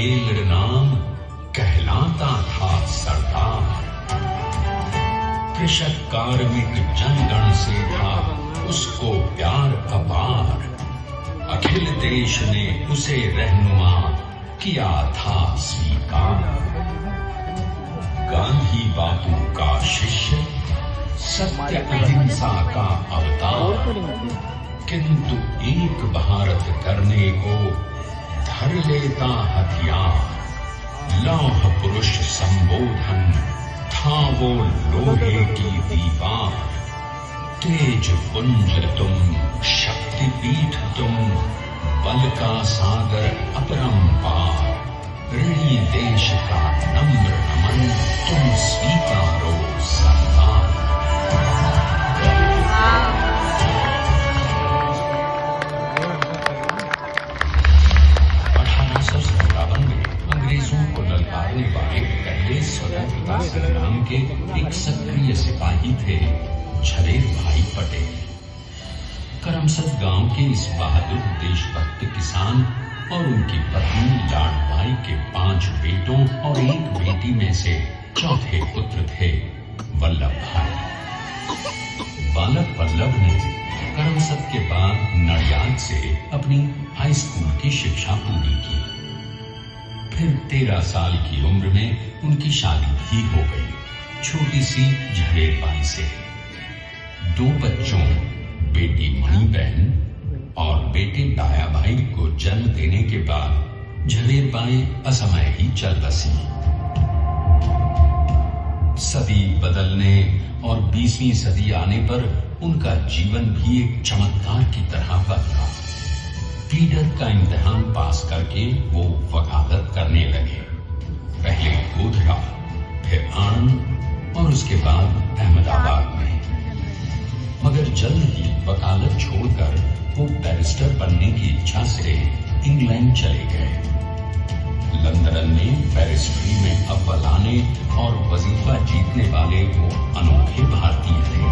पटेल नाम कहलाता था सरदार। कृषक कार्मिक जनगण से था उसको प्यार अपार। अखिल देश ने उसे रहनुमा किया था स्वीकार। गांधी बापू का शिष्य, सत्य अहिंसा का अवतार, किंतु एक भारत करने को धर लेता हथियार। लौह पुरुष संबोधन था वो लोहे की दीवार। तेज पुंज तुम, शक्तिपीठ तुम, बल का सागर अपरंपार। ऋणी देश का नम्र नमन तुम स्वीकारो सरदार। 1857 में अंग्रेजों को ललकारने वाले पहले स्वतंत्रता संग्राम के एक सक्रिय सिपाही थे झवेर भाई पटेल। करमसद गांव के इस बहादुर देशभक्त किसान और उनकी पत्नी लाडबाई के 5 बेटों और 1 बेटी में से चौथे पुत्र थे वल्लभ भाई। बालक वल्लभ ने करमसद के बाद नडियाद से अपनी हाई स्कूल की शिक्षा पूरी की। फिर 13 साल की उम्र में उनकी शादी भी हो गई, छोटी सी झवेर बाई से। 2 बच्चों, बेटी मणिबहन और बेटे दाया भाई को जन्म देने के बाद झवेर बाई असमय ही चल बसी। सदी बदलने और 20वीं सदी आने पर उनका जीवन भी एक चमत्कार की तरह बदला। फीडर का इम्तिहान पास करके वो वकालत करने लगे। पहले गोधरा, फिर आणंद और उसके बाद अहमदाबाद में। मगर जल्द ही वकालत छोड़कर वो बैरिस्टर बनने की इच्छा से इंग्लैंड चले गए। लंदन में बैरिस्ट्री में अव्वल आने और वजीफा जीतने वाले वो अनोखे भारतीय थे।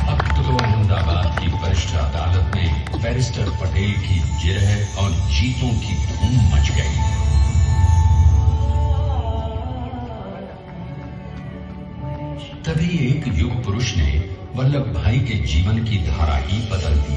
अब तो अहमदाबाद की वरिष्ठ अदालत में बैरिस्टर पटेल की जिरह और जीतों की धूम मच गई। तभी एक युग पुरुष ने वल्लभ भाई के जीवन की धारा ही बदल दी।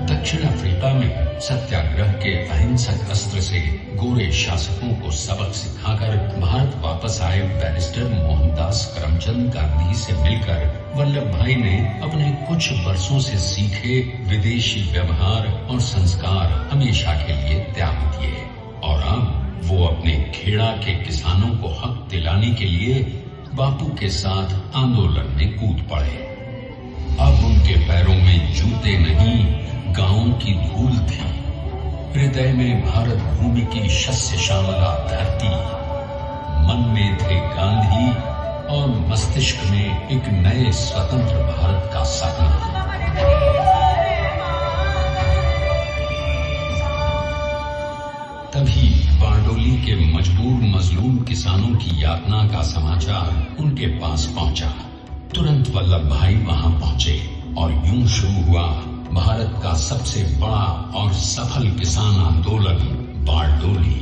दक्षिण अफ्रीका में सत्याग्रह के अहिंसक अस्त्र से गोरे शासकों को सबक सिखाकर भारत वापस आए बैरिस्टर मोहनदास करमचंद गांधी से मिलकर वल्लभ भाई ने अपने कुछ वर्षों से सीखे विदेशी व्यवहार और संस्कार हमेशा के लिए त्याग दिए और अब वो अपने खेड़ा के किसानों को हक दिलाने के लिए बापू के साथ आंदोलन में कूद पड़े। अब उनके पैरों में जूते नहीं, गांवों की धूल थी। हृदय में भारत भूमि की शस्य श्यामला धरती। मन में थे गांधी और मस्तिष्क में एक नए स्वतंत्र भारत का सपना। तभी बारडोली के मजबूर मजलूम किसानों की यातना का समाचार उनके पास पहुंचा। तुरंत वल्लभ भाई वहां पहुंचे और यूं शुरू हुआ भारत का सबसे बड़ा और सफल किसान आंदोलन बारडोली।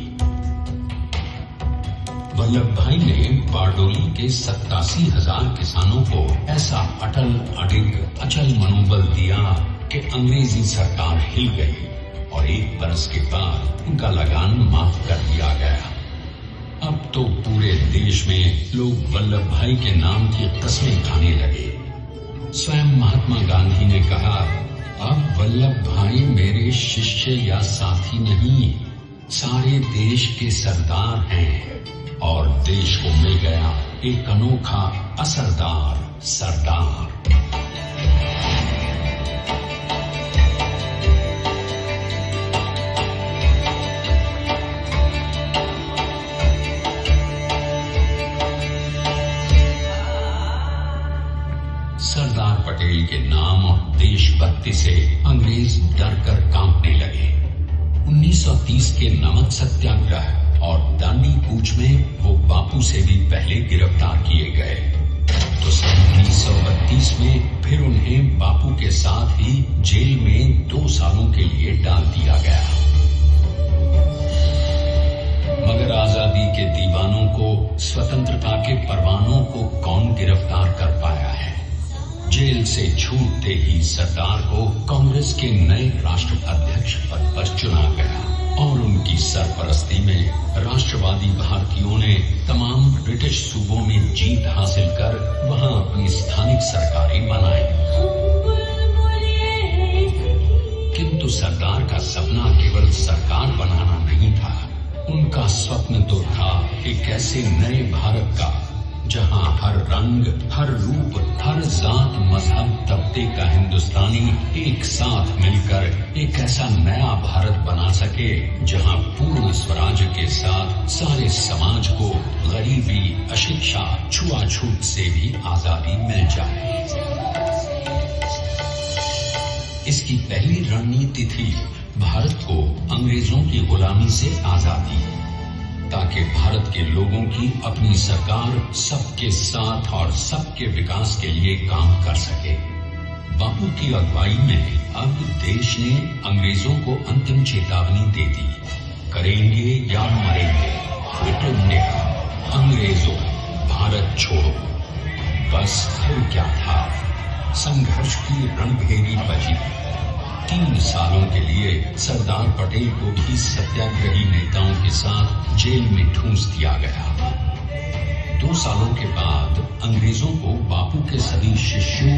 वल्लभ भाई ने बारडोली के 87,000 किसानों को ऐसा अटल अडिग अचल मनोबल दिया कि अंग्रेजी सरकार हिल गई और 1 बरस के बाद उनका लगान माफ कर दिया गया। अब तो पूरे देश में लोग वल्लभ भाई के नाम की कस्में खाने लगे। स्वयं महात्मा गांधी ने कहा, अब वल्लभ भाई मेरे शिष्य या साथी नहीं, सारे देश के सरदार हैं और देश को मिल गया एक अनोखा असरदार सरदार। सरदार पटेल के नाम और देशभक्ति से अंग्रेज डर कर कांपने लगे। 1930 के नमक सत्याग्रह और दांडी कूच में वो बापू से भी पहले गिरफ्तार किए गए। तो सन 1932 में फिर उन्हें बापू के साथ ही सालों के लिए टाल दिया गया। मगर आजादी के दीवानों को, स्वतंत्रता के परवानों को कौन गिरफ्तार कर पाया है? जेल से छूटते ही सरदार को कांग्रेस के नए राष्ट्र अध्यक्ष पद पर चुना गया और उनकी सरपरस्ती में राष्ट्रवादी भारतीयों ने तमाम ब्रिटिश सूबों में जीत हासिल कर वहां अपनी स्थानिक सरकारें बनाई। किंतु सरदार का सपना केवल सरकार बनाना नहीं था। उनका स्वप्न तो था एक ऐसे नए भारत का जहां हर रंग, हर रूप, हर जात, मजहब, तबके का हिंदुस्तानी एक साथ मिलकर एक ऐसा नया भारत बना सके जहां पूर्ण स्वराज के साथ सारे समाज को गरीबी, अशिक्षा, छुआछूत से भी आजादी मिल जाए। इसकी पहली रणनीति थी भारत को अंग्रेजों की गुलामी से आजादी, ताकि भारत के लोगों की अपनी सरकार सबके साथ और सबके विकास के लिए काम कर सके। बापू की अगुवाई में अब देश ने अंग्रेजों को अंतिम चेतावनी दे दी, करेंगे या मरेंगे। ब्रिटेन ने कहा, अंग्रेजों भारत छोड़ो। बस फिर क्या था, संघर्ष की रणभेरी बजी। 3 सालों के लिए सरदार पटेल को भी सत्याग्रही नेताओं के साथ जेल में ठूंस दिया गया। 2 सालों के बाद अंग्रेजों को बापू के सभी शिष्यों